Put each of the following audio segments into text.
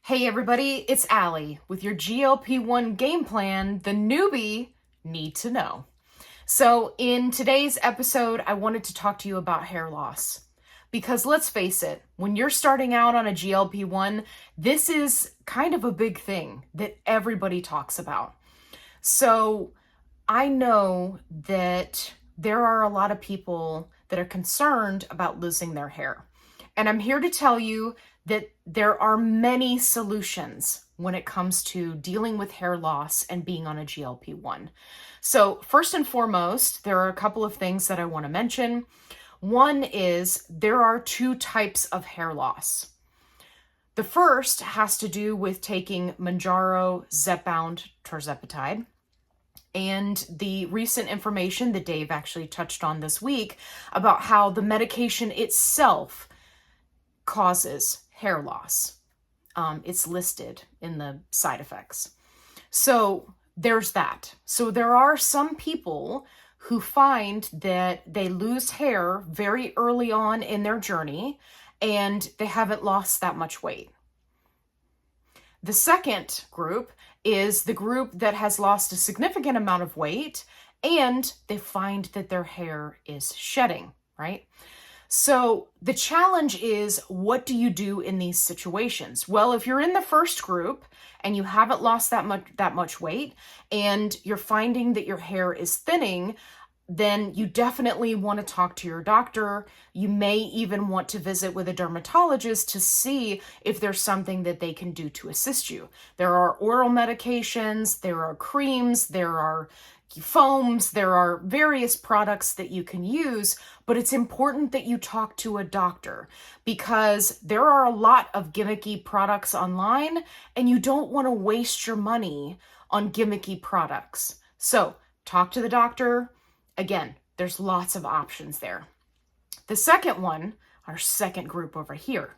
Hey everybody, it's Allie with your GLP1 game plan, the newbie need to know. So in today's episode, I wanted to talk to you about hair loss. Because let's face it, when you're starting out on a GLP1, this is kind of a big thing that everybody talks about. So I know that there are a lot of people that are concerned about losing their hair. And I'm here to tell you that there are many solutions when it comes to dealing with hair loss and being on a GLP-1. So first and foremost, there are a couple of things that I want to mention. One is there are two types of hair loss. The first has to do with taking Mounjaro, Zepbound, tirzepatide. And the recent information that Dave actually touched on this week about how the medication itself causes hair loss. It's listed in the side effects. So there's that. So there are some people who find that they lose hair very early on in their journey and they haven't lost that much weight. The second group is the group that has lost a significant amount of weight and they find that their hair is shedding, right? So the challenge is, what do you do in these situations? Well, if you're in the first group and you haven't lost that much weight and you're finding that your hair is thinning, then you definitely want to talk to your doctor. You may even want to visit with a dermatologist to see if there's something that they can do to assist you. There are oral medications, there are creams, there are foams, there are various products that you can use, but it's important that you talk to a doctor because there are a lot of gimmicky products online and you don't want to waste your money on gimmicky products. So talk to the doctor. Again, there's lots of options there. The second one, our second group over here,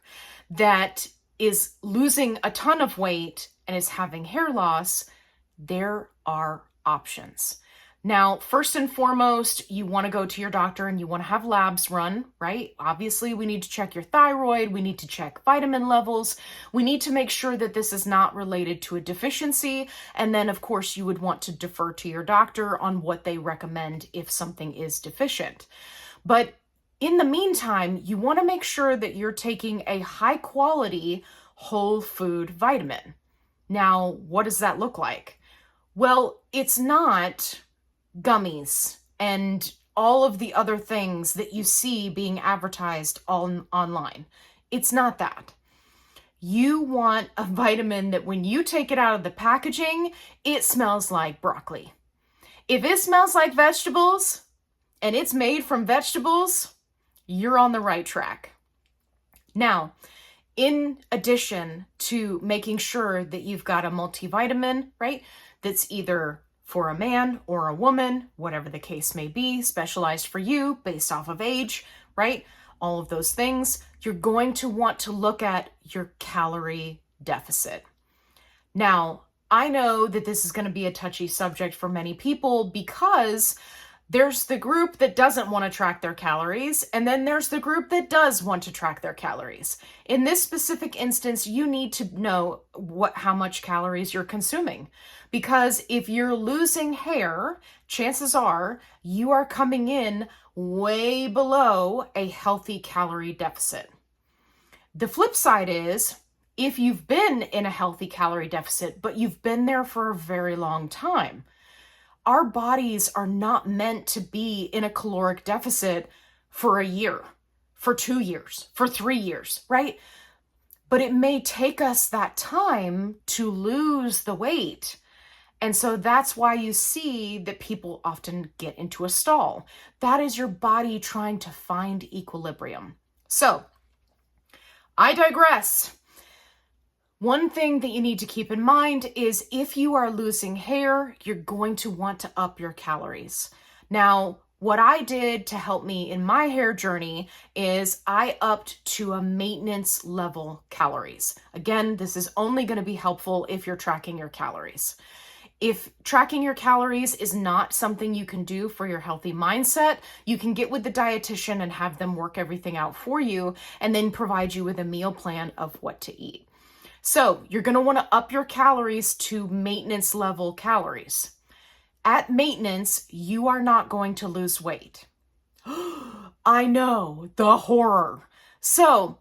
that is losing a ton of weight and is having hair loss, there are options. Now, first and foremost, you want to go to your doctor and you want to have labs run, right? Obviously, we need to check your thyroid. We need to check vitamin levels. We need to make sure that this is not related to a deficiency. And then, of course, you would want to defer to your doctor on what they recommend if something is deficient. But in the meantime, you want to make sure that you're taking a high quality whole food vitamin. Now, what does that look like? Well, it's not gummies and all of the other things that you see being advertised online. It's not that. You want a vitamin that when you take it out of the packaging, it smells like broccoli. If it smells like vegetables and it's made from vegetables, you're on the right track. Now, in addition to making sure that you've got a multivitamin, right, that's either for a man or a woman, whatever the case may be, specialized for you based off of age, right? All of those things, you're going to want to look at your calorie deficit. Now, I know that this is going to be a touchy subject for many people because there's the group that doesn't want to track their calories, and then there's the group that does want to track their calories. In this specific instance, you need to know how much calories you're consuming. Because if you're losing hair, chances are you are coming in way below a healthy calorie deficit. The flip side is, if you've been in a healthy calorie deficit, but you've been there for a very long time, our bodies are not meant to be in a caloric deficit for a year, for 2 years, for 3 years, right? But it may take us that time to lose the weight. And so that's why you see that people often get into a stall. That is your body trying to find equilibrium. So I digress. One thing that you need to keep in mind is if you are losing hair, you're going to want to up your calories. Now, what I did to help me in my hair journey is I upped to a maintenance level calories. Again, this is only going to be helpful if you're tracking your calories. If tracking your calories is not something you can do for your healthy mindset, you can get with the dietitian and have them work everything out for you and then provide you with a meal plan of what to eat. So you're going to want to up your calories to maintenance level calories. At maintenance, you are not going to lose weight. I know, the horror. So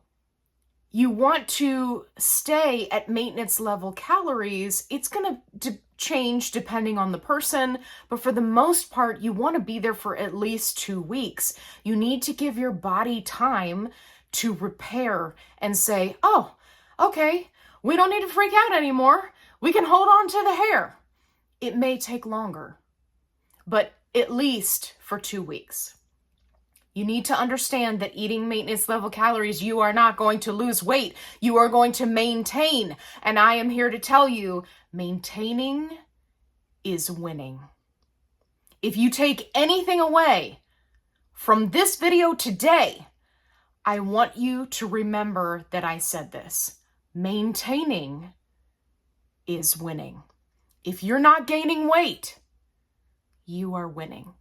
you want to stay at maintenance level calories. It's going to change depending on the person, but for the most part, you want to be there for at least 2 weeks. You need to give your body time to repair and say, oh, okay, we don't need to freak out anymore. We can hold on to the hair. It may take longer, but at least for 2 weeks. You need to understand that eating maintenance level calories, you are not going to lose weight. You are going to maintain. And I am here to tell you, maintaining is winning. If you take anything away from this video today, I want you to remember that I said this. Maintaining is winning. If you're not gaining weight, you are winning.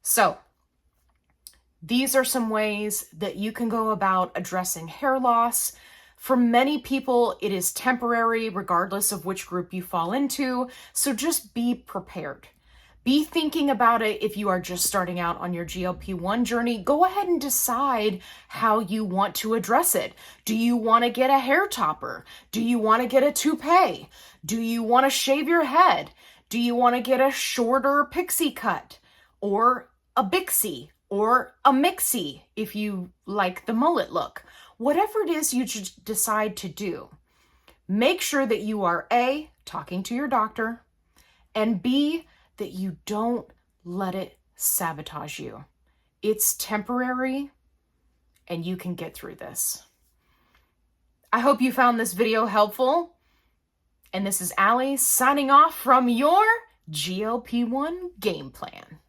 So, these are some ways that you can go about addressing hair loss. For many people, it is temporary, regardless of which group you fall into. So just be prepared. Be thinking about it if you are just starting out on your GLP-1 journey. Go ahead and decide how you want to address it. Do you want to get a hair topper? Do you want to get a toupee? Do you want to shave your head? Do you want to get a shorter pixie cut? Or a Bixie? Or a mixie if you like the mullet look. Whatever it is you decide to do, make sure that you are A, talking to your doctor, and B, that you don't let it sabotage you. It's temporary and you can get through this. I hope you found this video helpful. And this is Allie signing off from your GLP-1 game plan.